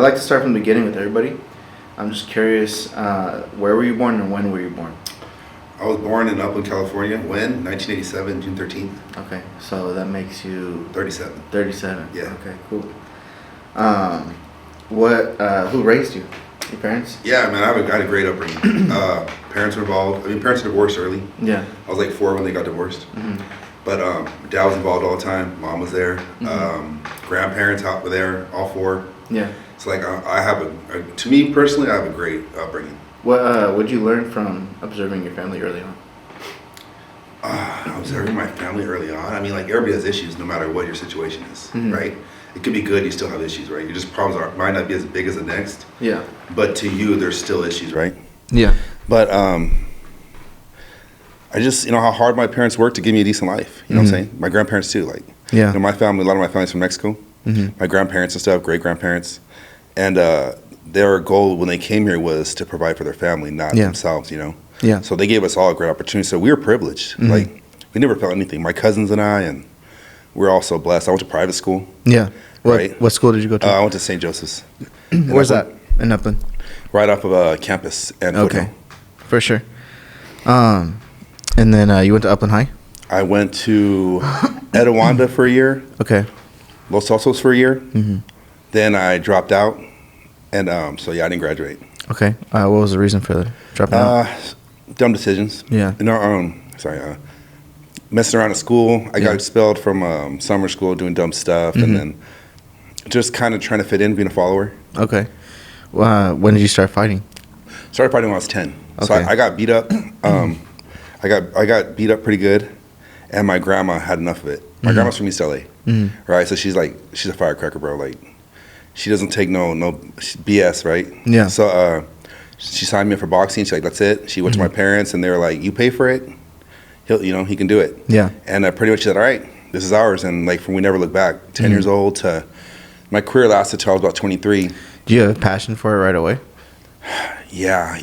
like to start from the beginning with everybody. I'm just curious, where were you born and when were you born? I was born in Upland, California. When? 1987, June 13th. Okay, so that makes you 37. 37. Yeah. Okay, cool. Who raised you? Your parents? Yeah, man, I had a great upbringing. Parents were involved. I mean, parents were divorced early. Yeah. I was like 4 when they got divorced. Mm-hmm. But dad was involved all the time. Mom was there. Mm-hmm. Grandparents were there, all 4. Yeah. So like I have to me personally, I have a great upbringing. What did you learn from observing your family early on? Observing my family early on. I mean, like everybody has issues no matter what your situation is, Mm-hmm. right? It could be good, you still have issues, right? Your just problems might not be as big as the next. Yeah. But to you, there's still issues, right? Yeah. But I just, how hard my parents worked to give me a decent life. You know what I'm saying? My grandparents too. Like, Yeah. my family, a lot of my family's from Mexico. Mm-hmm. My grandparents and stuff, great grandparents. And their goal when they came here was to provide for their family, not themselves, Yeah. So they gave us all a great opportunity. So we were privileged. Mm-hmm. Like, we never felt anything. My cousins and I, and we're all so blessed. I went to private school. Yeah. Right. What school did you go to? I went to St. Joseph's. Where's that? In Upland? Right off of campus. And Okay. For sure. And then you went to Upland High? I went to Etiwanda for a year. Okay. Los Osos for a year. Mm-hmm. Then I dropped out. And I didn't graduate. Okay. What was the reason for dropping out? Dumb decisions. Yeah. Messing around at school. I got expelled from summer school doing dumb stuff. Mm-hmm. And then just kind of trying to fit in, being a follower. Okay. When did you start fighting? Started fighting when I was 10. Okay. So I got beat up. I got beat up pretty good. And my grandma had enough of it. My grandma's from East LA. Mm-hmm. Right? So she's a firecracker, bro. Like, she doesn't take no BS, right? Yeah. So she signed me up for boxing. She's like, that's it. She went to my parents, and they were like, you pay for it, he can do it. Yeah. And pretty much she said, all right, this is ours. And like, we never looked back. 10 years old to my career lasted till I was about 23. Do you have a passion for it right away? Yeah,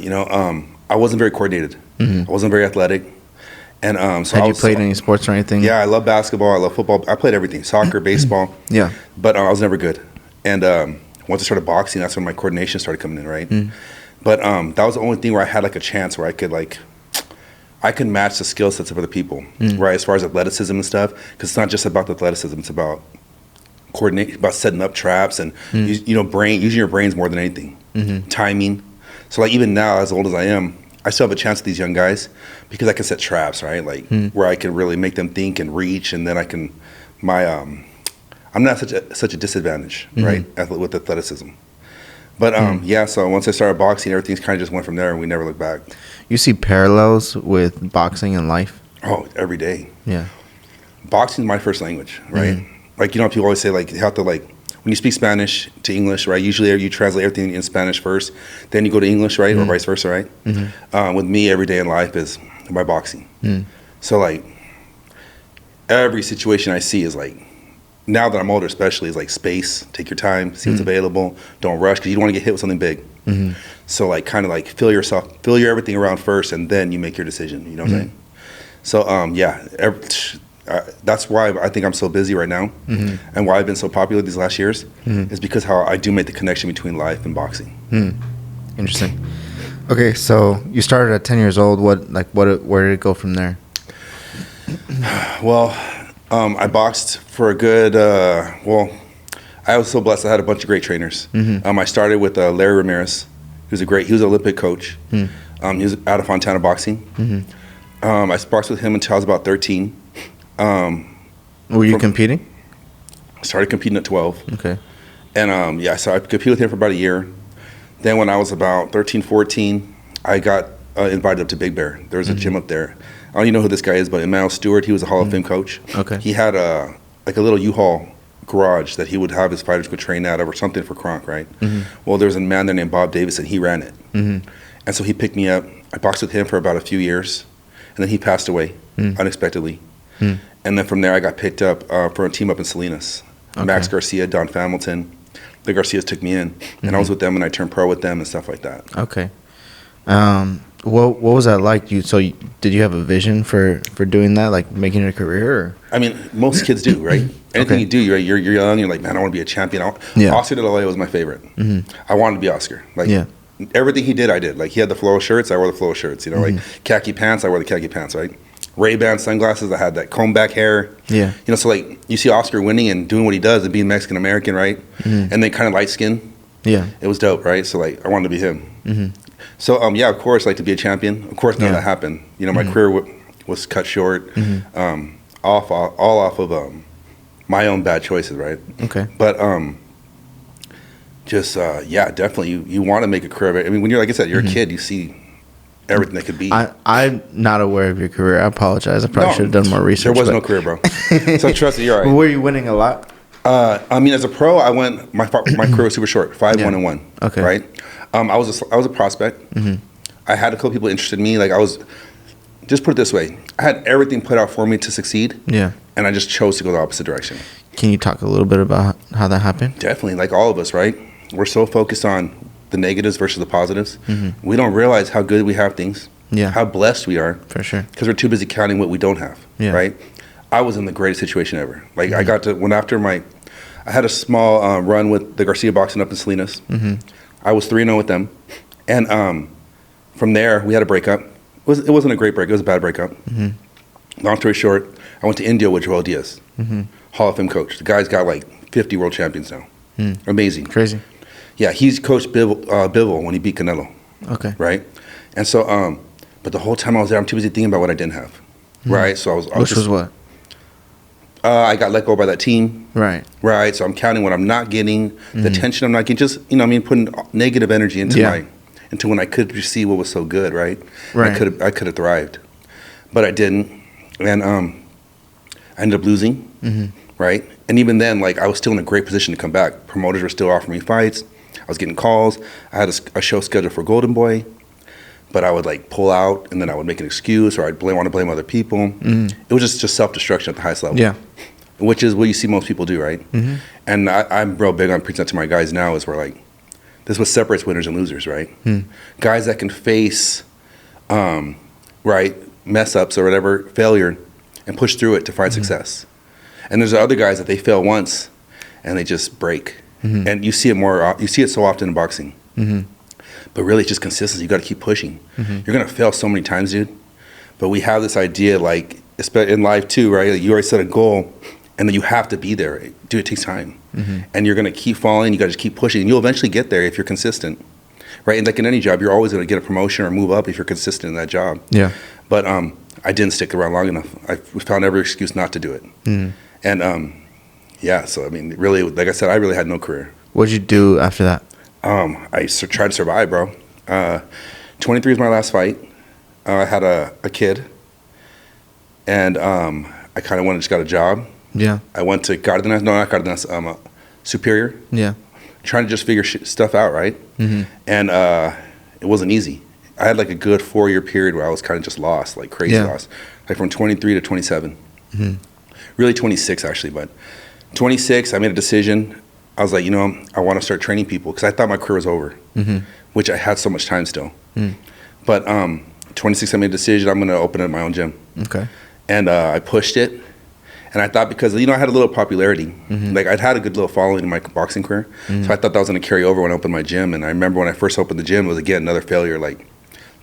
I wasn't very coordinated. Mm-hmm. I wasn't very athletic. And so Had you played any sports or anything? Yeah, I love basketball. I love football. I played everything: soccer, baseball. Yeah. But I was never good. And once I started boxing, that's when my coordination started coming in, right? Mm. But that was the only thing where I had like a chance where I could match the skill sets of other people, right? As far as athleticism and stuff, because it's not just about the athleticism; it's about coordinate, about setting up traps and using your brains more than anything, timing. So like even now, as old as I am, I still have a chance with these young guys because I can set traps, right? Like where I can really make them think and reach, and then I can I'm not such a disadvantage, right, with athleticism. But so once I started boxing, everything's kind of just went from there, and we never looked back. You see parallels with boxing and life? Oh, every day. Yeah. Boxing is my first language, right? Like, people always say, like, you have to, like, when you speak Spanish to English, right, usually you translate everything in Spanish first, then you go to English, right, or vice versa, right? With me, every day in life is by boxing. So, like, every situation I see is, like, now that I'm older especially, is like space, take your time, see what's available, don't rush, because you don't want to get hit with something big. So like kind of like feel your everything around first, and then you make your decision, you know what I'm saying? So that's why I think I'm so busy right now, and why I've been so popular these last years, is because how I do make the connection between life and boxing. Interesting. Okay, so you started at 10 years old. Where did it go from there? Well, I boxed for a good, I was so blessed. I had a bunch of great trainers. I started with Larry Ramirez, he was an Olympic coach. He was out of Fontana Boxing. I boxed with him until I was about 13. Were you competing? I started competing at 12. Okay. And so I competed with him for about a year. Then when I was about 13, 14, I got invited up to Big Bear. There was a gym up there. I don't even know who this guy is, but Emmanuel Stewart, he was a Hall of Fame coach. Okay. He had a little U-Haul garage that he would have his fighters go train at or something for Kronk, right? Well, there was a man there named Bob Davis, and he ran it. And so he picked me up. I boxed with him for about a few years, and then he passed away unexpectedly. And then from there, I got picked up for a team up in Salinas. Okay. Max Garcia, Don Hamilton. The Garcias took me in, and I was with them, and I turned pro with them and stuff like that. Okay. What was that like? Did you have a vision for doing that, like making it a career? Or? I mean, most kids do, right? Anything you do, you're young. You're like, man, I want to be a champion. Oscar De La Hoya was my favorite. I wanted to be Oscar. Like everything he did, I did. Like he had the floral shirts, I wore the floral shirts. You know, like khaki pants, I wore the khaki pants. Right? Ray-Ban sunglasses, I had that comb back hair. Yeah. You know, so like you see Oscar winning and doing what he does and being Mexican American, right? And then kind of light skin. Yeah. It was dope, right? So like I wanted to be him. So yeah, of course, like to be a champion. Of course, none of that happened. You know, my career was cut short, all off of my own bad choices, right? Okay. But just yeah, definitely, you want to make a career of it. I mean, when you're like I said, you're a kid, you see everything that could be. I'm not aware of your career. I apologize. I probably should have done more research. There was no career, bro. So trust me, you're all right. But were you winning a lot? I mean, as a pro, I went. My career was super short, 5-1-1. Okay. Right. I was a prospect. I had a couple people interested in me. Like I was, just put it this way, I had everything put out for me to succeed. Yeah. And I just chose to go the opposite direction. Can you talk a little bit about how that happened? Definitely. Like all of us, right? We're so focused on the negatives versus the positives. We don't realize how good we have things. Yeah. How blessed we are. For sure. Because we're too busy counting what we don't have. Yeah. Right. I was in the greatest situation ever. Like I got to I had a small run with the Garcia boxing up in Salinas. I was 3-0 with them, and from there we had a breakup. It wasn't a great break. It was a bad breakup. Long story short, I went to India with Joel Diaz, Hall of Fame coach. The guy's got like 50 world champions now. Amazing, crazy. Yeah, he's coached Bivol when he beat Canelo. Okay, right. And so, but the whole time I was there, I'm too busy thinking about what I didn't have. Right. So I was. Which was what? I got let go by that team. Right. Right. So I'm counting what I'm not getting, the attention I'm not getting. Just putting negative energy into when I could see what was so good. Right. Right. I could have thrived, but I didn't, and I ended up losing. Right. And even then, like I was still in a great position to come back. Promoters were still offering me fights. I was getting calls. I had a show scheduled for Golden Boy, but I would like pull out, and then I would make an excuse, or I'd want to blame other people. It was just self-destruction at the highest level. Yeah. Which is what you see most people do, right? And I'm real big on preaching that to my guys now is we're like, this is what separates winners and losers, right? Guys that can face, right, mess ups or whatever, failure, and push through it to find success. And there's other guys that they fail once, and they just break. And you see it so often in boxing. But really, it's just consistency. You got to keep pushing. You're gonna fail so many times, dude. But we have this idea, like in life too, right? Like you already set a goal, and then you have to be there. Dude, it takes time, and you're gonna keep falling. You got to just keep pushing, and you'll eventually get there if you're consistent, right? And like in any job, you're always gonna get a promotion or move up if you're consistent in that job. Yeah. But I didn't stick around long enough. I found every excuse not to do it, and yeah. So I mean, really, like I said, I really had no career. What'd you do after that? I tried to survive, bro. 23 was my last fight. I had a kid, and I kind of just got a job. Yeah. I went to Superior. Yeah. Trying to just figure stuff out, right? And it wasn't easy. I had like a good 4-year period where I was kind of just lost, like crazy lost. Like from 23 to 27. Really 26 actually, but 26, I made a decision. I was like, I want to start training people because I thought my career was over, which I had so much time still. But 26, I made a decision. I'm going to open up my own gym. Okay. And I pushed it. And I thought because, I had a little popularity. Like I'd had a good little following in my boxing career. So I thought that was going to carry over when I opened my gym. And I remember when I first opened the gym, it was again another failure. Like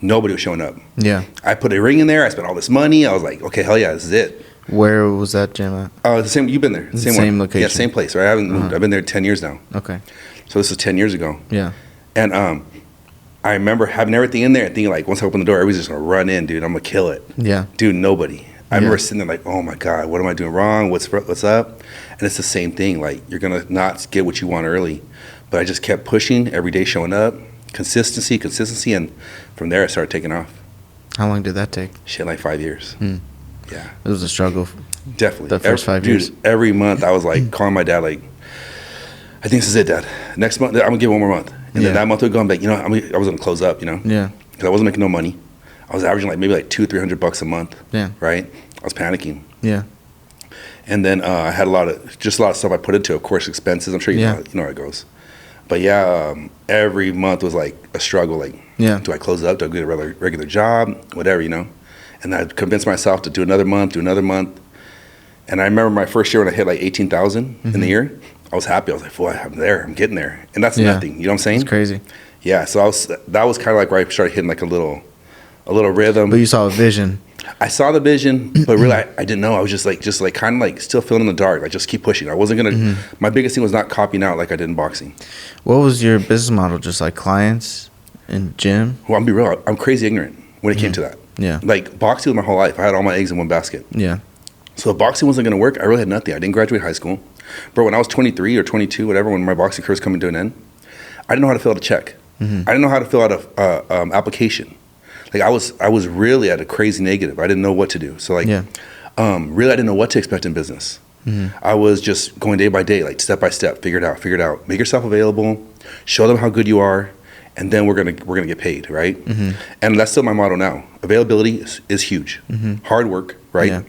nobody was showing up. Yeah. I put a ring in there. I spent all this money. I was like, okay, hell yeah, this is it. Where was that gym at? The same. You've been there. Same location. Yeah, same place. Right. I haven't moved. I've been there 10 years now. Okay. So this is 10 years ago. Yeah. And I remember having everything in there and thinking like, once I open the door, everybody's just gonna run in, dude. I'm gonna kill it. Yeah. Dude, nobody. I remember sitting there like, oh my god, what am I doing wrong? What's up? And it's the same thing. Like you're gonna not get what you want early, but I just kept pushing every day, showing up, consistency, and from there I started taking off. How long did that take? Shit, like 5 years. Yeah. It was a struggle. Definitely. The first 5 years. Dude, every month I was like calling my dad like, I think this is it, Dad. Next month, I'm going to give one more month. And then that month would go, I'm like, I was going to close up, Yeah. Because I wasn't making no money. I was averaging like maybe like $200-300 a month. Yeah. Right? I was panicking. Yeah. And then I had a lot of stuff I put into, of course, expenses. I'm sure you know how it goes. But yeah, every month was like a struggle. Like, Yeah. do I close it up? Do I get a regular job? Whatever, you know. And I convinced myself to do another month. And I remember my first year when I hit like 18,000 in the year. I was happy. I was like, "Well, I'm there. I'm getting there." And that's nothing. You know what I'm saying? It's crazy. Yeah. So that was kind of like where I started hitting like a little rhythm. But you saw a vision. I saw the vision, but really I didn't know. I was just like kind of like still feeling in the dark. Like just keep pushing. I wasn't gonna. My biggest thing was not copying out like I did in boxing. What was your business model? Just like clients and gym? Well, I'm be real. I'm crazy ignorant when it came to that. Yeah. Like boxing was my whole life. I had all my eggs in one basket. Yeah. So if boxing wasn't gonna work, I really had nothing. I didn't graduate high school. Bro, when I was 23 or 22, whatever, when my boxing career was coming to an end, I didn't know how to fill out a check. I didn't know how to fill out a application. Like I was really at a crazy negative. I didn't know what to do. So like, really, I didn't know what to expect in business. I was just going day by day, like step by step, figure it out. Make yourself available, show them how good you are, and then we're gonna get paid, right? And that's still my motto now. Availability is huge. Hard work, right?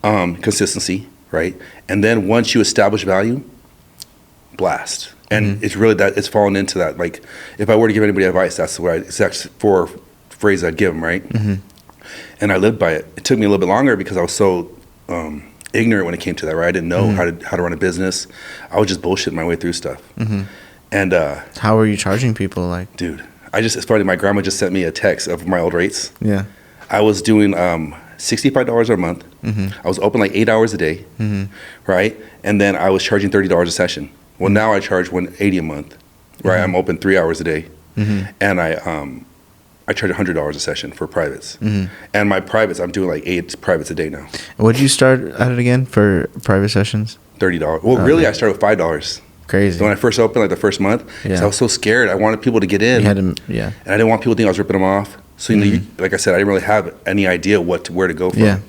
Yeah. Consistency, right? And then once you establish value, blast. And it's really that it's fallen into that. Like if I were to give anybody advice, that's what it's actually for phrase I'd give them, right? And I lived by it. It took me a little bit longer because I was so ignorant when it came to that, right? I didn't know how to run a business. I was just bullshitting my way through stuff. And how were you charging people? Like, dude, it's funny. My grandma just sent me a text of my old rates. Yeah. I was doing $65 a month. I was open like 8 hours a day, right? And then I was charging $30 a session. Well, now I charge $180 a month, right? I'm open 3 hours a day, and I charge $100 a session for privates. And my privates, I'm doing like 8 privates a day now. What did you start at it again for private sessions? $30. Well, really, I started with $5. Crazy. So when I first opened, like the first month, because I was so scared. I wanted people to get in. You had to, and I didn't want people to think I was ripping them off. So, you know, like I said, I didn't really have any idea where to go from. Yeah.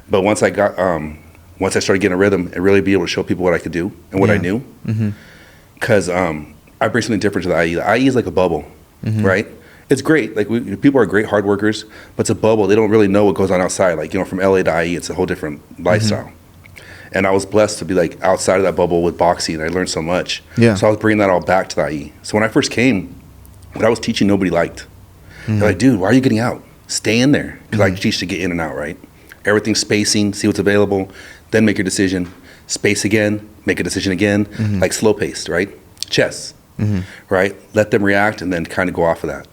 But once I started getting a rhythm and really be able to show people what I could do and what I knew, because I bring something different to the IE. The IE is like a bubble, right? It's great. Like people are great hard workers, but it's a bubble. They don't really know what goes on outside. Like, you know, from LA to IE, it's a whole different lifestyle. And I was blessed to be like outside of that bubble with boxing, and I learned so much. Yeah. So I was bringing that all back to the IE. So when I first came, what I was teaching, nobody liked. They're like, dude, why are you getting out? Stay in there. Because I teach to get in and out, right? Everything spacing, see what's available, then make your decision. Space again, make a decision again, like slow paced, right? Chess, right? Let them react and then kind of go off of that.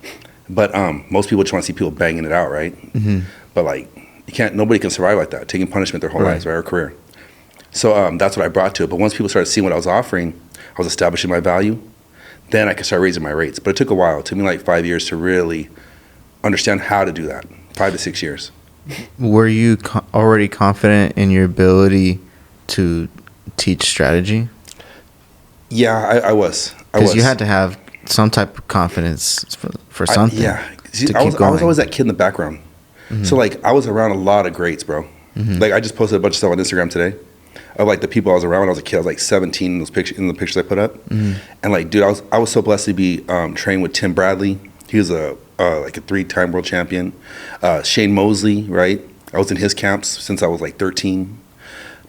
But most people just want to see people banging it out, right? But like, nobody can survive like that, taking punishment their whole lives, right, or career. So that's what I brought to it. But once people started seeing what I was offering, I was establishing my value, then I could start raising my rates. But it took a while. It took me like 5 years to really understand how to do that, 5 to 6 years. Were you already confident in your ability to teach strategy? Yeah, I was. Because you had to have some type of confidence for something. See, I was always that kid in the background. So like I was around a lot of greats, bro. Like I just posted a bunch of stuff on Instagram today of like the people I was around when I was a kid. I was like 17 in the pictures I put up. And like, dude, I was so blessed to be trained with Tim Bradley. He was like a 3-time world champion. Shane Mosley, right? I was in his camps since I was like 13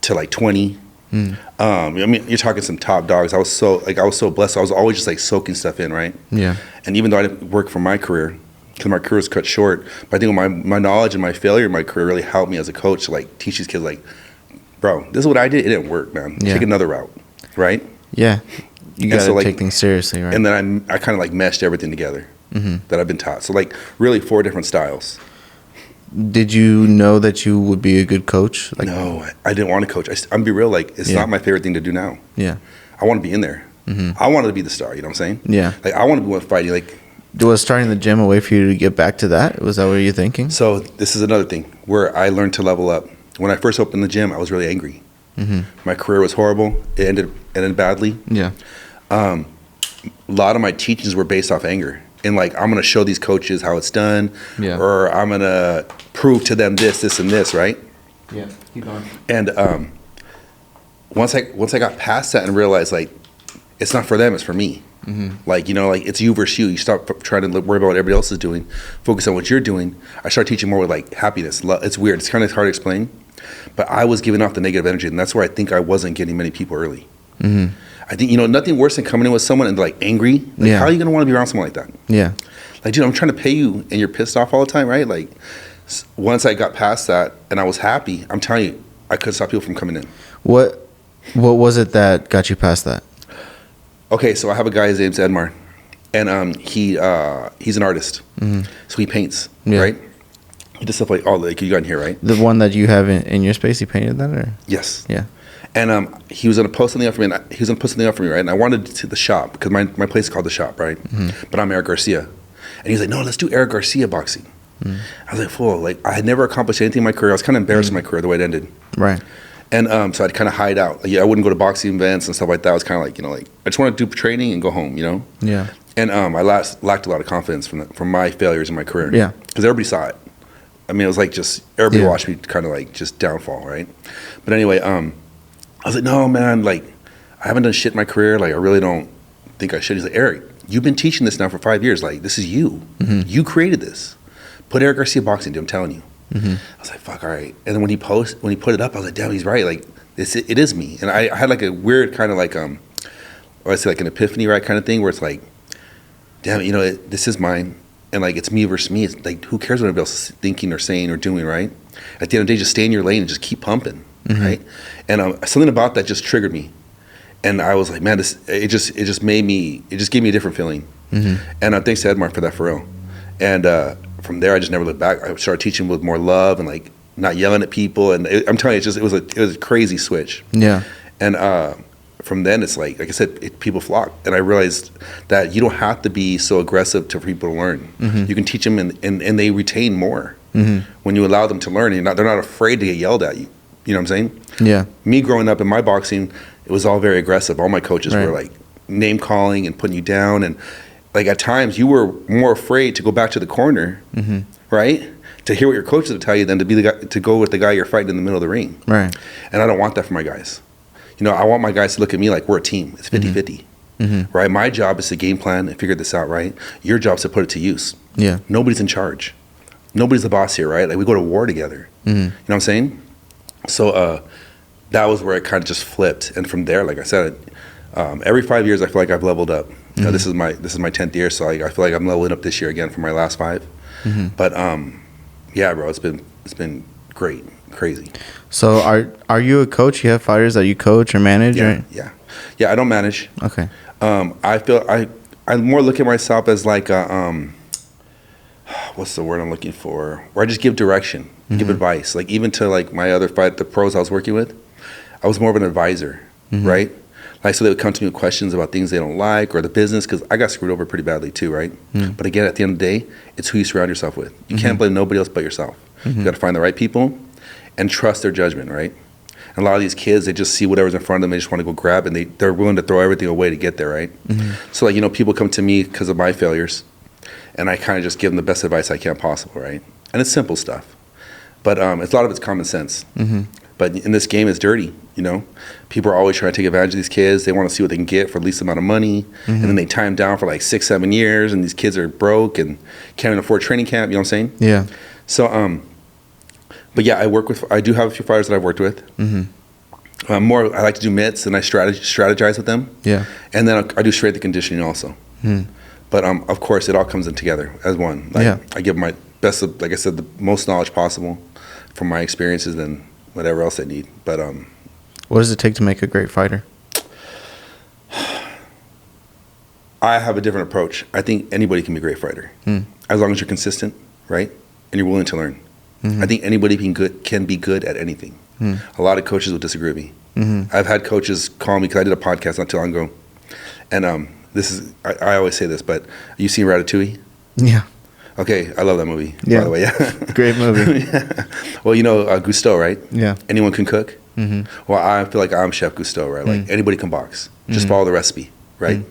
to like 20. I mean, you're talking some top dogs. I was so blessed. I was always just like soaking stuff in, right? Yeah. And even though I didn't work for my career, because my career was cut short, but I think my knowledge and my failure in my career really helped me as a coach to like teach these kids like, bro, this is what I did. It didn't work, man. Take another route, right? Yeah. You got to take things seriously, right? And then I kind of like meshed everything together that I've been taught. So like really 4 different styles. Did you know that you would be a good coach? Like, no, I didn't want to coach. I'm be real, like it's not my favorite thing to do now. Yeah. I want to be in there. I wanted to be the star, you know what I'm saying? Yeah. Like I want to be one fighting. Like, was starting the gym a way for you to get back to that? Was that what you're thinking? So this is another thing where I learned to level up. When I first opened the gym, I was really angry. My career was horrible. It ended badly. Yeah. A lot of my teachings were based off anger. And like, I'm going to show these coaches how it's done. Yeah. Or I'm going to prove to them this, and this, right? Yeah, keep going. And once I got past that and realized like, it's not for them, it's for me. Like, you know, like it's you versus you. You stop trying to worry about what everybody else is doing. Focus on what you're doing. I started teaching more with like happiness. It's weird. It's kind of hard to explain. But I was giving off the negative energy. And that's where I think I wasn't getting many people early. I I think, nothing worse than coming in with someone and they're like angry. Like, how are you going to want to be around someone like that? Yeah. Like, dude, I'm trying to pay you and you're pissed off all the time, right? Like, once I got past that and I was happy, I'm telling you, I couldn't stop people from coming in. What was it that got you past that? Okay, so I have a guy, his name's Edmar, and he's an artist. So he paints, right? He does stuff like you got in here, right? The one that you have in your space, he painted that, or? Yes. Yeah. And he was gonna post something up for me. Right? And I wanted to the shop because my place is called the shop, right? But I'm Eric Garcia, and he's like, no, let's do Eric Garcia boxing. I was like, fool, like I had never accomplished anything in my career. I was kind of embarrassed in my career the way it ended. Right. And so I'd kind of hide out. Like, I wouldn't go to boxing events and stuff like that. I was kind of like, I just want to do training and go home, Yeah. And I lacked a lot of confidence from my failures in my career. Yeah. Because everybody saw it. I mean, it was like just everybody watched me kind of like just downfall, right? But anyway, I was like, no, man, like I haven't done shit in my career. Like I really don't think I should. He's like, Eric, you've been teaching this now for 5 years. Like this is you. You created this. Put Eric Garcia boxing, dude. I'm telling you. I was like, fuck, all right. And then when he put it up, I was like, damn, he's right. Like it is me. And I had like a weird kind of like I say like an epiphany, right, kind of thing where it's like, damn it, this is mine. And like it's me versus me. It's like who cares what anybody else is thinking or saying or doing, right? At the end of the day, just stay in your lane and just keep pumping, right? And something about that just triggered me, and I was like, man, it just gave me a different feeling. And thanks to Edmar for that, for real. And from there, I just never looked back. I started teaching with more love and like not yelling at people. And I'm telling you, it was a crazy switch. Yeah. And from then, it's like I said, people flock. And I realized that you don't have to be so aggressive for people to learn. You can teach them, and they retain more when you allow them to learn. And they're not afraid to get yelled at you. You know what I'm saying? Yeah. Me growing up in my boxing, it was all very aggressive. All my coaches were like name calling and putting you down, and like at times you were more afraid to go back to the corner, right? To hear what your coaches would tell you than to be the guy, to go with the guy you're fighting in the middle of the ring. Right. And I don't want that for my guys. I want my guys to look at me like we're a team. It's 50-50. Right? My job is to game plan and figure this out, right? Your job is to put it to use. Yeah. Nobody's in charge. Nobody's the boss here, right? Like we go to war together. You know what I'm saying? So that was where it kind of just flipped. And from there, like I said, every 5 years I feel like I've leveled up. This is my 10th year, so I feel like I'm leveling up this year again for my last 5. But yeah, bro, it's been great, crazy. So are you a coach? You have fighters that you coach or manage? Yeah, or? Yeah. I don't manage. Okay. I feel I more look at myself as like what's the word I'm looking for? Where I just give direction, give advice. Like even to like my other the pros I was working with, I was more of an advisor, right? Like so they would come to me with questions about things they don't like or the business, because I got screwed over pretty badly too, right? But again, at the end of the day, it's who you surround yourself with. You can't blame nobody else but yourself. You got to find the right people and trust their judgment, right? And a lot of these kids, they just see whatever's in front of them, they just want to go grab, and they're willing to throw everything away to get there, right? So like people come to me because of my failures, and I kind of just give them the best advice I can possible, right? And it's simple stuff, but it's a lot of it's common sense. But in this game, it's dirty. People are always trying to take advantage of these kids. They want to see what they can get for the least amount of money, and then they tie them down for like 6-7 years, and these kids are broke and can't even afford training camp. You know what I'm saying? Yeah. So but yeah, I do have a few fighters that I've worked with. I like to do mitts, and I strategize with them. Yeah. And then I do strength and conditioning also. But of course, it all comes in together as one. I give my best, like I said, the most knowledge possible from my experiences than whatever else I need. But what does it take to make a great fighter? I have a different approach. I think anybody can be a great fighter, as long as you're consistent, right, and you're willing to learn. I think anybody can be good at anything. A lot of coaches will disagree with me. I've had coaches call me, because I did a podcast not too long ago, and this is I always say this, but you seen Ratatouille? Yeah. Okay, I love that movie. Yeah. By the way, yeah. Great movie. Yeah. Well, Gusteau, right? Yeah. Anyone can cook. Well, I feel like I'm Chef Gusteau, right? Like anybody can box. Just follow the recipe, right?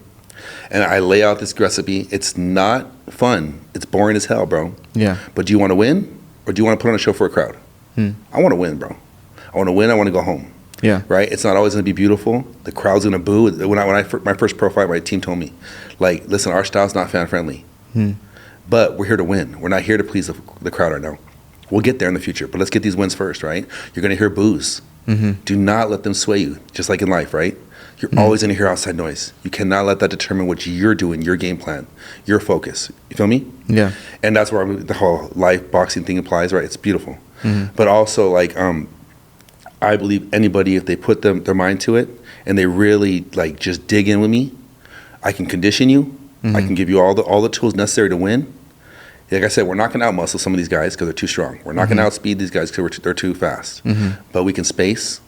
And I lay out this recipe. It's not fun. It's boring as hell, bro. Yeah. But do you want to win? Or do you want to put on a show for a crowd? I want to win, bro. I want to win. I want to go home. Yeah. Right? It's not always going to be beautiful. The crowd's going to boo. My first pro fight, my team told me, like, listen, our style's not fan-friendly. But we're here to win. We're not here to please the crowd right now. We'll get there in the future. But let's get these wins first, right? You're going to hear boos. Do not let them sway you, just like in life, right? You're always going to hear outside noise. You cannot let that determine what you're doing, your game plan, your focus. You feel me? Yeah. And that's where the whole life boxing thing applies, right? It's beautiful. But also, like, I believe anybody, if they put their mind to it and they really, like, just dig in with me, I can condition you. I can give you all the tools necessary to win. Like I said, we're not going to outmuscle some of these guys because they're too strong. We're not going to outspeed these guys because they're too fast. But we can space.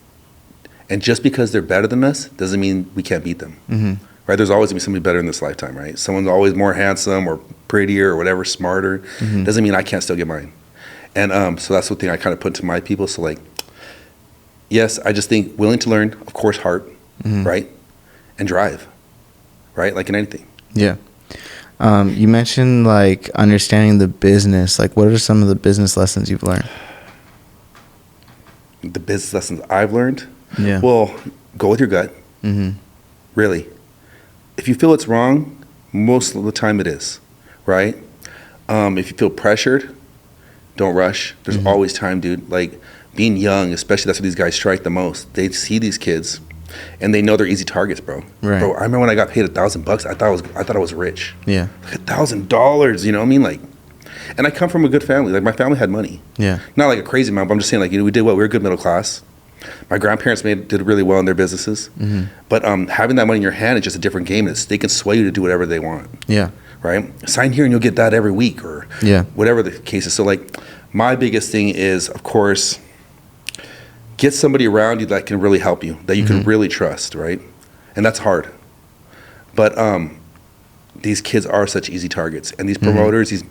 And just because they're better than us doesn't mean we can't beat them. Right? There's always going to be somebody better in this lifetime, right? Someone's always more handsome or prettier or whatever, smarter. Doesn't mean I can't still get mine. And so that's the thing I kind of put to my people. So, like, yes, I just think willing to learn, of course, heart, right? And drive, right? Like in anything. Yeah. You mentioned, like, understanding the business. Like, what are some of the business lessons you've learned? The business lessons I've learned? Yeah. Well, go with your gut. Really. If you feel it's wrong, most of the time it is, right? If you feel pressured, don't rush. There's always time, dude. Like, being young, especially, that's what these guys strike the most. They see these kids, and they know they're easy targets, bro. Right. Bro, I remember when I got paid $1,000. I thought I was rich. Yeah. Like $1,000. You know what I mean? Like, and I come from a good family. Like, my family had money. Yeah. Not like a crazy amount, but I'm just saying, like, we did well. We were good middle class. My grandparents did really well in their businesses. But having that money in your hand is just a different game. They can sway you to do whatever they want. Yeah. Right? Sign here and you'll get that every week, or whatever the case is. So, like, my biggest thing is, of course, get somebody around you that can really help you, that you can really trust, right? And that's hard. But these kids are such easy targets. And these promoters, these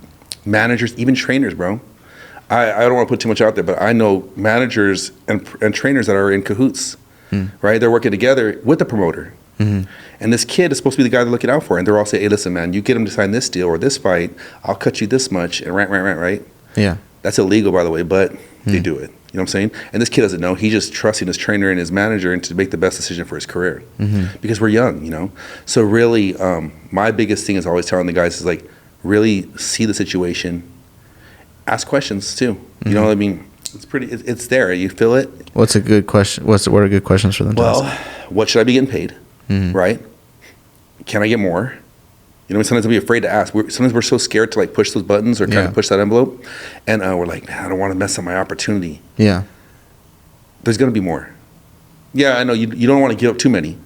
managers, even trainers, bro. I don't want to put too much out there, but I know managers and trainers that are in cahoots, right? They're working together with the promoter. And this kid is supposed to be the guy they're looking out for. And they're all saying, hey, listen, man, you get him to sign this deal or this fight, I'll cut you this much, and right? Yeah. That's illegal, by the way, but they do it. You know what I'm saying? And this kid doesn't know. He's just trusting his trainer and his manager and to make the best decision for his career. Because we're young, you know? So really, my biggest thing is always telling the guys is, like, really see the situation. Ask questions, too. You know what I mean? It's there. You feel it. What's a good question? What are good questions for them to ask? What should I be getting paid? Right? Can I get more? You know, sometimes I'll be afraid to ask. Sometimes we're so scared to, like, push those buttons or kind of push that envelope. And we're like, man, I don't want to mess up my opportunity. Yeah. There's going to be more. Yeah, I know you don't want to give up too many.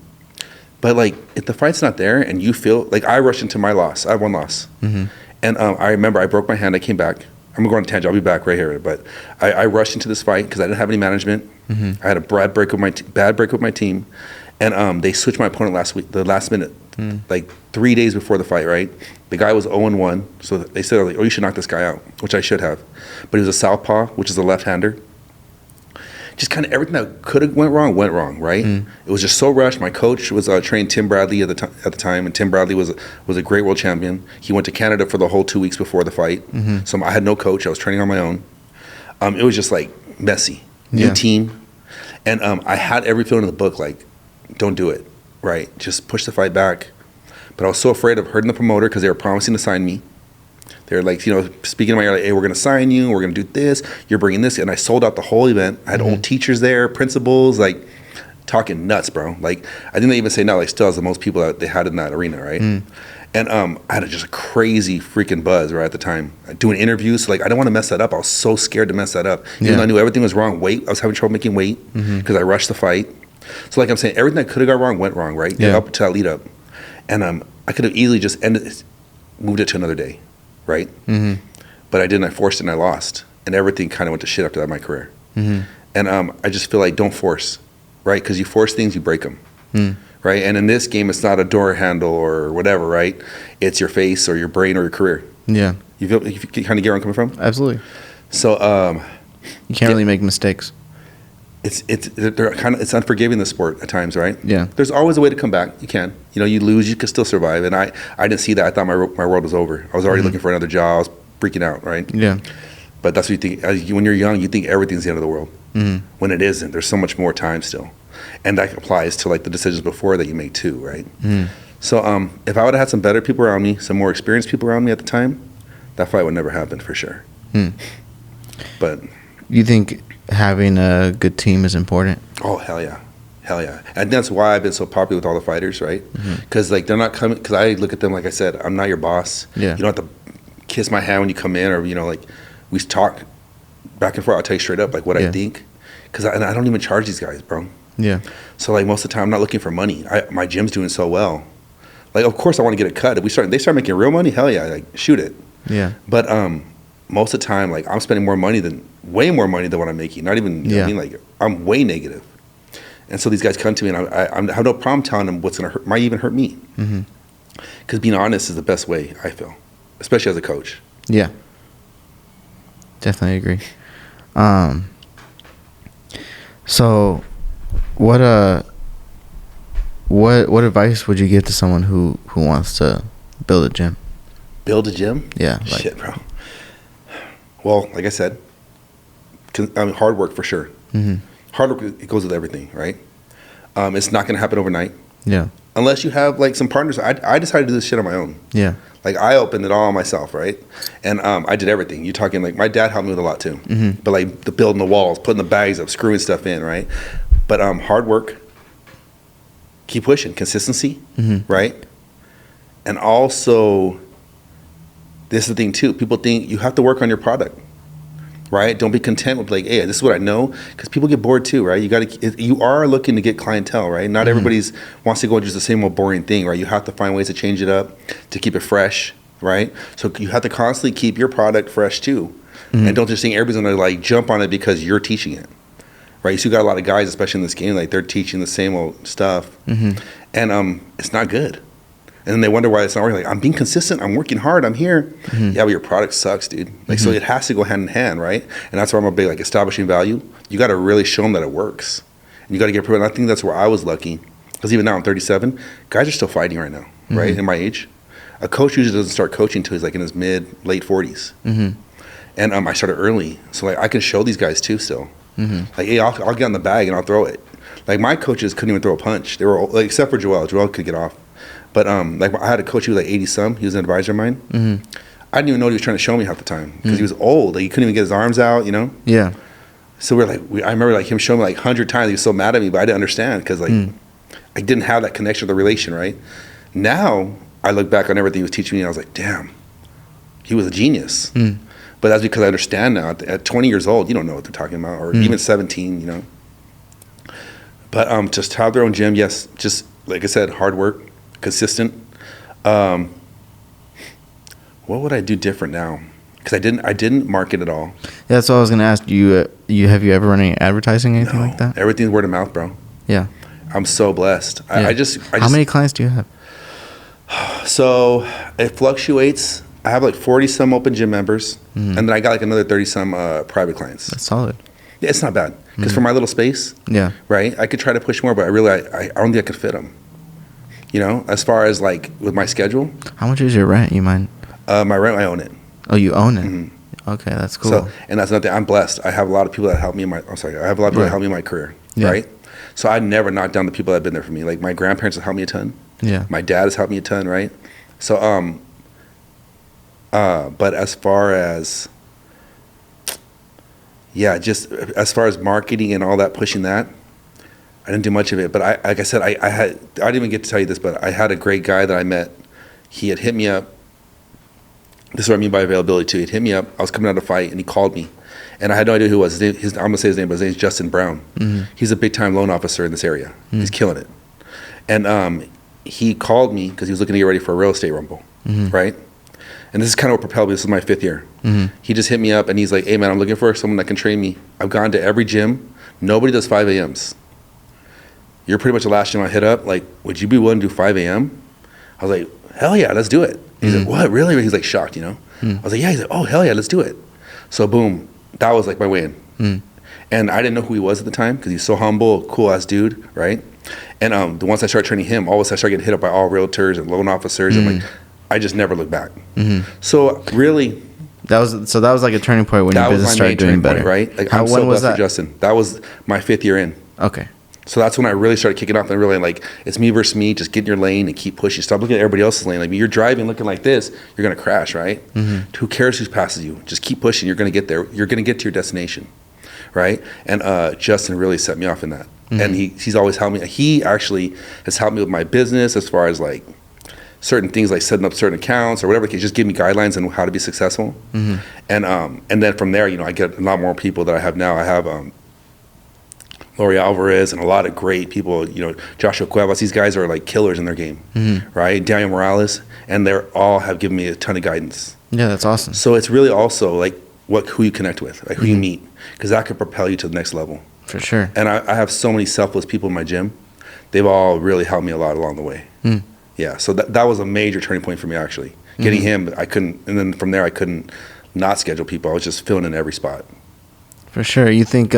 But, like, if the fight's not there and you feel, like, I rushed into my loss. I have one loss. And I remember I broke my hand. I came back. I'm going to go on a tangent. I'll be back right here. But I rushed into this fight because I didn't have any management. I had a bad break with my team. And they switched my opponent the last minute, like 3 days before the fight, right? The guy was 0-1. So they said, like, oh, you should knock this guy out, which I should have. But he was a southpaw, which is a left-hander. Just kind of everything that could have went wrong, right? It was just so rushed. My coach was trained Tim Bradley at the time, and Tim Bradley was a great world champion. He went to Canada for the whole 2 weeks before the fight. So I had no coach. I was training on my own. It was just, like, messy. New team. And I had every feeling in the book, like, don't do it, right? Just push the fight back. But I was so afraid of hurting the promoter because they were promising to sign me. They're like, you know, speaking to my ear, like, hey, we're going to sign you. We're going to do this. You're bringing this. And I sold out the whole event. I had old teachers there, principals, like, talking nuts, bro. Like, I think they even say now, like, still has the most people that they had in that arena, right? And I had just a crazy freaking buzz right at the time. Doing interviews, so, like, I didn't want to mess that up. I was so scared to mess that up. Even though I knew everything was wrong. Weight, I was having trouble making weight because I rushed the fight. So, like I'm saying, everything that could have gone wrong went wrong, right? Up to that lead up. And I could have easily just moved it to another day, right? But I didn't. I forced it and I lost. And everything kind of went to shit after that in my career. And I just feel like don't force, right? Because you force things, you break them, right? And in this game, it's not a door handle or whatever, right? It's your face or your brain or your career. Yeah. You kind of get where I'm coming from? Absolutely. So you can't really make mistakes. It's unforgiving, the sport at times, right? Yeah. There's always a way to come back. You can. You know, you lose, you can still survive. And I didn't see that. I thought my world was over. I was already looking for another job. I was freaking out, right? Yeah. But that's what you think. When you're young, you think everything's the end of the world. When it isn't. There's so much more time still. And that applies to, like, the decisions before that you make too, right? So if I would have had some better people around me, some more experienced people around me at the time, that fight would never happen for sure. But you think having a good team is important? Oh, hell yeah. Hell yeah. And that's why I've been so popular with all the fighters, right? Because like they're not coming, because I look at them like I said, I'm not your boss. Yeah. You don't have to kiss my hand when you come in, or like we talk back and forth. I'll tell you straight up like what I think, because I don't even charge these guys, bro. Yeah. So like most of the time I'm not looking for money. My gym's doing so well. Like of course I want to get a cut. If they start making real money, hell yeah, like shoot it. Yeah. But most of the time like I'm spending way more money than what I'm making. Not even, you know what I mean, like I'm way negative. And so these guys come to me, and I have no problem telling them what's gonna might even hurt me. Because being honest is the best way, I feel, especially as a coach. Yeah. Definitely agree. So, what advice would you give to someone who wants to build a gym? Build a gym? Yeah. Shit, bro. Well, like I said, hard work for sure. Hard work, it goes with everything, right? It's not going to happen overnight. Yeah. Unless you have like some partners. I decided to do this shit on my own. Yeah. Like I opened it all myself, right? And I did everything. You're talking like my dad helped me with a lot too. But like the building the walls, putting the bags up, screwing stuff in, right? But hard work, keep pushing, consistency, right? And also, this is the thing too. People think you have to work on your product. Right? Don't be content with like, hey, this is what I know, because people get bored too, right? You are looking to get clientele, right? Not everybody's wants to go and just the same old boring thing, right? You have to find ways to change it up to keep it fresh, right? So you have to constantly keep your product fresh too, and don't just think everybody's gonna like jump on it because you're teaching it, right? You still got a lot of guys, especially in this game, like they're teaching the same old stuff, and it's not good. And then they wonder why it's not working. Like, I'm being consistent. I'm working hard. I'm here. Yeah, but your product sucks, dude. Like, so it has to go hand in hand, right? And that's why I'm a big, like, establishing value. You got to really show them that it works. And you got to get proven. I think that's where I was lucky. Because even now, I'm 37. Guys are still fighting right now, right? In my age. A coach usually doesn't start coaching until he's, like, in his late 40s. And I started early. So, like, I can show these guys, too, still. Like, hey, I'll get on the bag and I'll throw it. Like, my coaches couldn't even throw a punch. They were, like, except for Joel. Joel could get off. But like I had a coach who was like 80-some. He was an advisor of mine. I didn't even know what he was trying to show me half the time because he was old. Like he couldn't even get his arms out, you know? Yeah. So I remember like him showing me like 100 times. He was so mad at me, but I didn't understand because like I didn't have that connection with the relation, right? Now I look back on everything he was teaching me and I was like, damn, he was a genius. But that's because I understand now. At 20 years old, you don't know what they're talking about, or even 17, you know? But just have their own gym, yes. Just like I said, hard work. Consistent. What would I do different now? Because I didn't market at all. Yeah, that's what I was gonna ask you. Have you ever run any advertising, anything like that? Everything's word of mouth, bro. Yeah. I'm so blessed. Yeah. I just. How many clients do you have? So it fluctuates. I have like 40 some open gym members, and then I got like another 30 some private clients. That's solid. Yeah, it's not bad because for my little space, right, I could try to push more, but I don't think I could fit them. You know, as far as like with my schedule. How much is your rent? You mind? My rent, I own it. Oh, you own it. Okay, that's cool. So, and that's another thing. I'm blessed. I have a lot of people that help me in my. I have a lot of people that help me in my career. Right. So I never knock down the people that have been there for me. Like my grandparents have helped me a ton. Yeah. My dad has helped me a ton. Right. So but as far as just as far as marketing and all that, pushing that, I didn't do much of it, but like I said, I didn't even get to tell you this, but I had a great guy that I met. He had hit me up. This is what I mean by availability too. He'd hit me up. I was coming out of a fight, and he called me, and I had no idea who he was. I'm gonna say his name, but his name's Justin Brown. He's a big time loan officer in this area. He's killing it. And he called me because he was looking to get ready for a real estate rumble, right? And this is kind of what propelled me. This is my 5th year. He just hit me up, and he's like, "Hey man, I'm looking for someone that can train me. I've gone to every gym. Nobody does 5 a.m.s. You're pretty much the last gym I hit up. Like, would you be willing to do 5 a.m.? I was like, hell yeah, let's do it. He's like, what, really? He's like shocked, you know? I was like, yeah. He's like, oh, hell yeah, let's do it. So boom, that was like my way in. And I didn't know who he was at the time because he's so humble, cool ass dude, right? And once I started training him, all of a sudden I started getting hit up by all realtors and loan officers. And like, I just never looked back. So really, that was like a turning point when your business started doing better, point, right? Like, I'm so blessed with Justin. That was my 5th year in. Okay. So that's when I really started kicking off and really like, it's me versus me. Just get in your lane and keep pushing. Stop looking at everybody else's lane. Like you're driving looking like this, you're going to crash, right? Who cares who passes you? Just keep pushing. You're going to get there. You're going to get to your destination. right? And Justin really set me off in that. And he's always helped me. He actually has helped me with my business as far as like certain things, like setting up certain accounts or whatever. He just give me guidelines on how to be successful. And then from there, I get a lot more people that I have now. I have Lori Alvarez and a lot of great people, Joshua Cuevas. These guys are like killers in their game, right? Daniel Morales, and they're all have given me a ton of guidance. Yeah, that's awesome. So it's really also like who you connect with, like who you meet, because that could propel you to the next level. For sure. And I have so many selfless people in my gym. They've all really helped me a lot along the way. Yeah, so that was a major turning point for me, actually. Getting him, I couldn't, and then from there I couldn't not schedule people. I was just filling in every spot. For sure. You think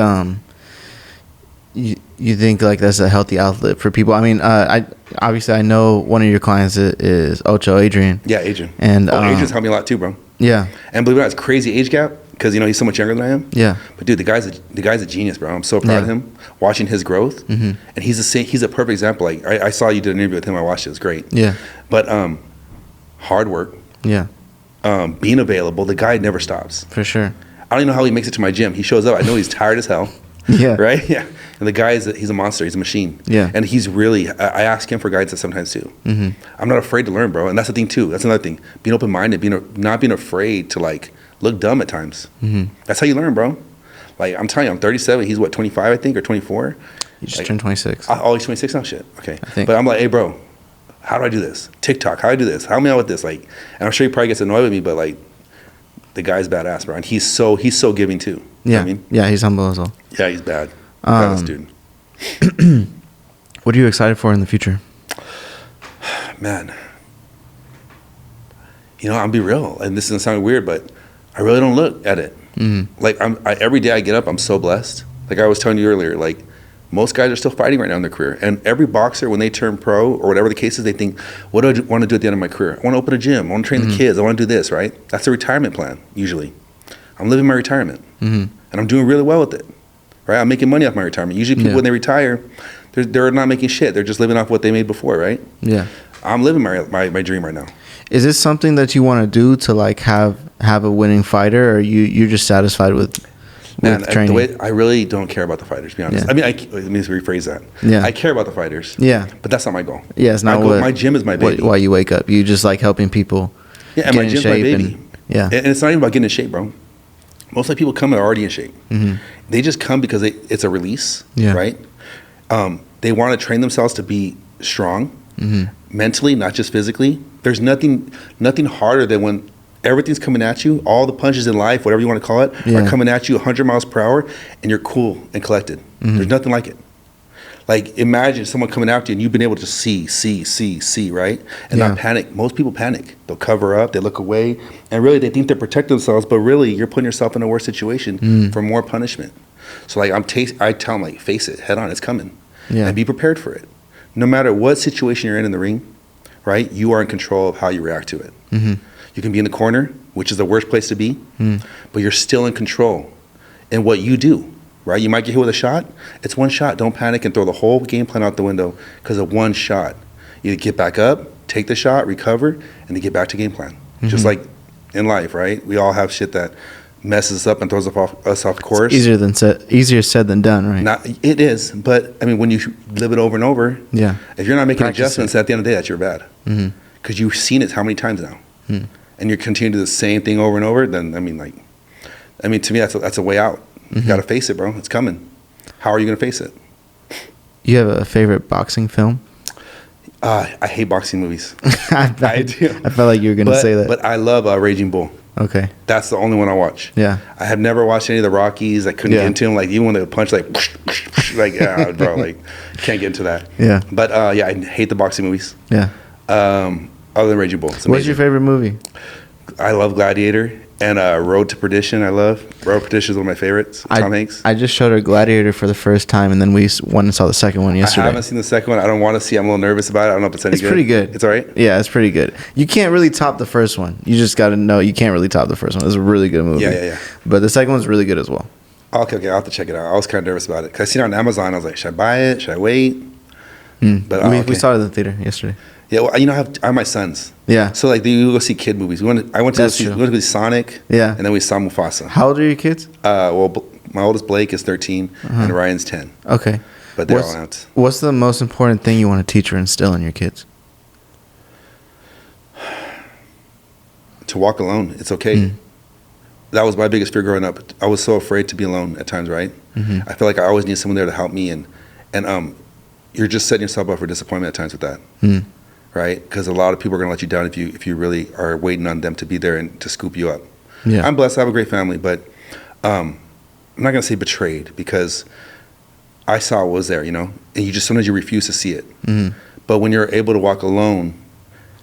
you think like that's a healthy outlet for people? I mean, I know one of your clients is Ocho, Adrian. Yeah, Adrian. And Adrian's helped me a lot too, bro. Yeah. And believe it or not, it's crazy age gap because he's so much younger than I am. Yeah. But dude, the guy's a genius, bro. I'm so proud of him. Watching his growth, and he's a perfect example. Like I saw you did an interview with him. I watched it. It was great. Yeah. But hard work. Yeah. Being available. The guy never stops. For sure. I don't even know how he makes it to my gym. He shows up. I know he's tired as hell. Yeah. Right? Yeah. And the guy he's a monster. He's a machine. Yeah. And he's really, I ask him for guidance sometimes too. I'm not afraid to learn, bro. And that's the thing too. That's another thing. Being open-minded, not being afraid to like look dumb at times. That's how you learn, bro. Like I'm telling you, I'm 37. He's what, 25, I think, or 24? You just turned 26. Oh, he's 26 now? Shit. Okay. I think. But I'm like, hey, bro, how do I do this? TikTok, how do I do this? Help me out with this. Like, and I'm sure he probably gets annoyed with me, but like, the guy's badass, bro. And he's so giving too. Yeah. You know what I mean? Yeah, he's humble as well. Yeah, he's bad. Badass dude. What are you excited for in the future? Man. I'll be real. And this is going to sound weird, but I really don't look at it. Like, every day I get up, I'm so blessed. Like I was telling you earlier, like, most guys are still fighting right now in their career. And every boxer, when they turn pro or whatever the case is, they think, what do I want to do at the end of my career? I want to open a gym. I want to train the kids. I want to do this, right? That's a retirement plan, usually. I'm living my retirement. And I'm doing really well with it, right? I'm making money off my retirement. Usually people, when they retire, they're not making shit. They're just living off what they made before, right? Yeah. I'm living my dream right now. Is this something that you want to do to like have a winning fighter, or you're just satisfied with training? The way I really don't care about the fighters, to be honest. Yeah. I mean, let me rephrase that. Yeah. I care about the fighters. Yeah. But that's not my goal. Yeah, it's not my gym is my baby. Why you wake up? You just like helping people. Yeah, and my gym's my baby. Yeah. And it's not even about getting in shape, bro. Most like people come and are already in shape. They just come because it's a release, right? They want to train themselves to be strong, mentally, not just physically. There's nothing harder than when everything's coming at you, all the punches in life, whatever you want to call it, are coming at you 100 miles per hour, and you're cool and collected. There's nothing like it. Like, imagine someone coming after you and you've been able to see, right? And not panic. Most people panic. They'll cover up, they look away, and really they think they're protecting themselves, but really you're putting yourself in a worse situation for more punishment. So like I tell them, like, face it, head on, it's coming. And be prepared for it. No matter what situation you're in the ring, right, you are in control of how you react to it. You can be in the corner, which is the worst place to be, but you're still in control in what you do. Right? You might get hit with a shot. It's one shot. Don't panic and throw the whole game plan out the window because of one shot. You get back up, take the shot, recover, and then get back to game plan. Just like in life, right? We all have shit that messes us up and throws us off course. It's easier said than done, right? It is, but I mean, when you live it over and over, if you're not making adjustments, at the end of the day, that's your bad. Because you've seen it how many times now, and you're continuing to do the same thing over and over. Then to me, that's a way out. You got to face it, bro. It's coming. How are you going to face it? You have a favorite boxing film? I hate boxing movies. I do. I felt like you were going to say that. But I love Raging Bull. Okay. That's the only one I watch. Yeah. I have never watched any of the Rockies. I couldn't get into them. Like, even when they would punch, like, bro, like, can't get into that. Yeah. But, I hate the boxing movies. Yeah. Other than Raging Bull. What's your favorite movie? I love Gladiator. And Road to Perdition, I love. Road to Perdition is one of my favorites. Tom Hanks. I just showed her Gladiator for the first time, and then we went and saw the second one yesterday. I haven't seen the second one. I don't want to see. I'm a little nervous about it. I don't know if it's any good. It's pretty good. It's all right? Yeah, it's pretty good. You can't really top the first one. You just got to know you can't really top the first one. It's a really good movie. Yeah. But the second one's really good as well. Okay. I'll have to check it out. I was kind of nervous about it. Because I seen it on Amazon. I was like, should I buy it? Should I wait? But we saw it in the theater yesterday. Yeah, well, I have my sons. Yeah. So like, you go see kid movies. I went to go see Sonic. Yeah. And then we saw Mufasa. How old are your kids? Well, My oldest Blake is 13, and Ryan's 10. Okay. But they're all out. What's the most important thing you want to teach or instill in your kids? To walk alone. It's okay. That was my biggest fear growing up. I was so afraid to be alone at times, right? I feel like I always need someone there to help me, and you're just setting yourself up for disappointment at times with that, right? Because a lot of people are going to let you down if you really are waiting on them to be there and to scoop you up. Yeah. I'm blessed. I have a great family, but I'm not going to say betrayed, because I saw what was there, you know, and you just sometimes you refuse to see it. But when you're able to walk alone,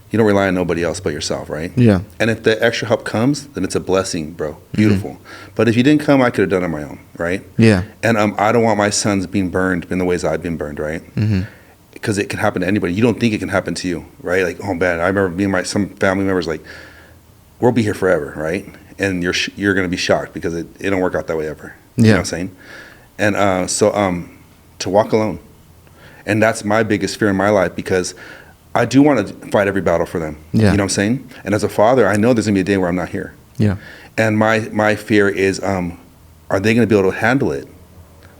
you don't rely on nobody else but yourself, right? Yeah. And if the extra help comes, then it's a blessing, bro. Beautiful. But if you didn't come, I could have done it on my own, right? Yeah. And I don't want my sons being burned in the ways I've been burned, right? Because it can happen to anybody. You don't think it can happen to you, right? Like, oh man, I remember being some family members like, we'll be here forever, right? And you're going to be shocked because it don't work out that way ever. You know what I'm saying? And so to walk alone. And that's my biggest fear in my life, because I do want to fight every battle for them. Yeah. You know what I'm saying? And as a father, I know there's going to be a day where I'm not here. Yeah. And my fear is, are they going to be able to handle it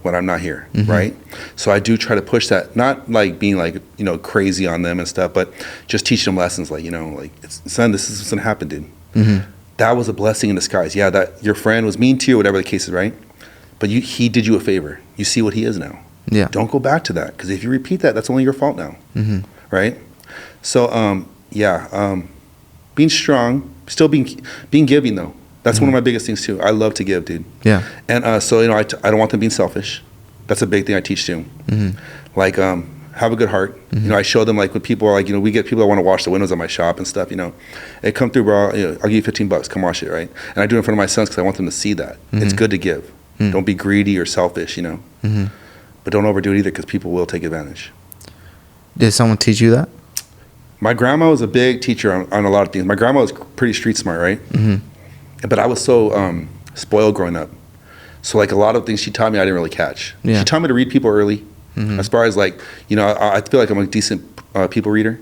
when I'm not here, right? So I do try to push that, not like being like, you know, crazy on them and stuff, but just teach them lessons like, you know, like, son, this is what's going to happen, dude. That was a blessing in disguise. Yeah, that your friend was mean to you, whatever the case is, right? But he did you a favor. You see what he is now. Yeah. Don't go back to that, because if you repeat that, that's only your fault now, right? So, being strong, still being giving, though. That's one of my biggest things, too. I love to give, dude. Yeah. And so, you know, I don't want them being selfish. That's a big thing I teach, too. Like, have a good heart. You know, I show them, like, when people are like, you know, we get people that want to wash the windows of my shop and stuff, you know. They come through, bro, you know, I'll give you $15, come wash it, right? And I do it in front of my sons because I want them to see that. It's good to give. Don't be greedy or selfish, you know. But don't overdo it either, because people will take advantage. Did someone teach you that? My grandma was a big teacher on a lot of things. My grandma was pretty street smart, right? But I was so spoiled growing up. So like a lot of things she taught me, I didn't really catch. Yeah. She taught me to read people early. As far as like, you know, I feel like I'm a decent people reader.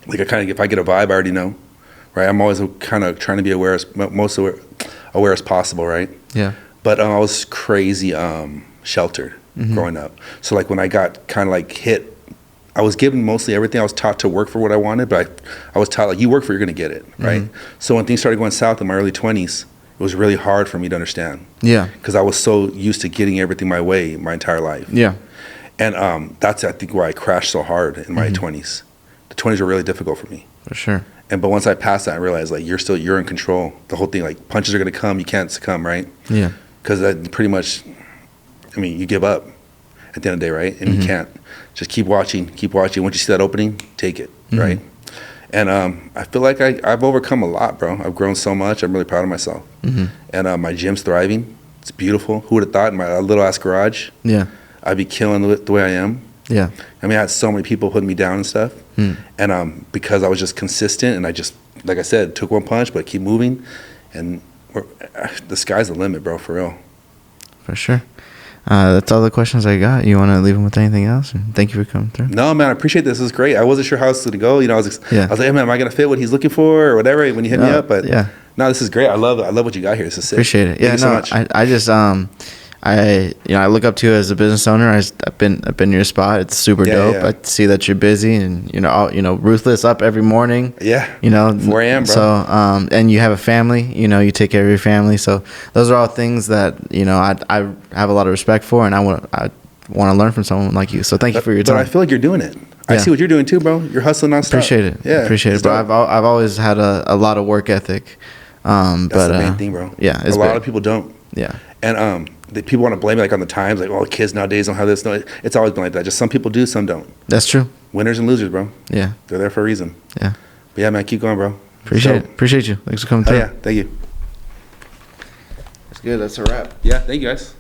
Like if I get a vibe, I already know, right? I'm always kind of trying to be aware as possible, right? Yeah. But I was crazy sheltered growing up. So like when I got kind of like hit, I was given mostly everything. I was taught to work for what I wanted, but I was taught, like, you work for it, you're going to get it, right? So when things started going south in my early 20s, it was really hard for me to understand. Yeah. Because I was so used to getting everything my way my entire life. Yeah. And that's, I think, where I crashed so hard in my 20s. The 20s were really difficult for me. For sure. But once I passed that, I realized, like, you're in control. The whole thing, like, punches are going to come, you can't succumb, right? Yeah. Because that pretty much, I mean, you give up at the end of the day, right? And you can't. Just keep watching. Once you see that opening, take it, right? And I feel like I've overcome a lot, bro. I've grown so much. I'm really proud of myself. And my gym's thriving. It's beautiful. Who would have thought in my little ass garage, I'd be killing the way I am. Yeah. I mean, I had so many people putting me down and stuff. And because I was just consistent, and I just, like I said, took one punch, but keep moving. And the sky's the limit, bro, for real. For sure. That's all the questions I got. You want to leave them with anything else? And thank you for coming through. No, man, I appreciate this. This is great. I wasn't sure how this was going to go. You know, I was like, hey, man, am I going to fit what he's looking for or whatever when you hit me up? But no, this is great. I love what you got here. This is sick. Appreciate it. Thank you so much. I just I look up to you as a business owner. I've been in your spot. It's super dope. I see that you're busy and ruthless, up every morning. Yeah. 4 a.m., bro. So and you have a family. You take care of your family. So those are all things that I have a lot of respect for, and I want to learn from someone like you. So thank you for your time. But I feel like you're doing it. I see what you're doing too, bro. You're hustling nonstop. Appreciate it. Yeah. Appreciate it, bro. I've always had a lot of work ethic. That's the main thing, bro. Yeah. A lot of people don't. Yeah. And people want to blame it like on the times, like, oh, kids nowadays don't have this. No, it's always been like that. Just some people do, some don't. That's true. Winners and losers, bro. Yeah. They're there for a reason. Yeah. But yeah, man, keep going, bro. Appreciate you. Thanks for coming through. Yeah, thank you. That's good. That's a wrap. Yeah, thank you, guys.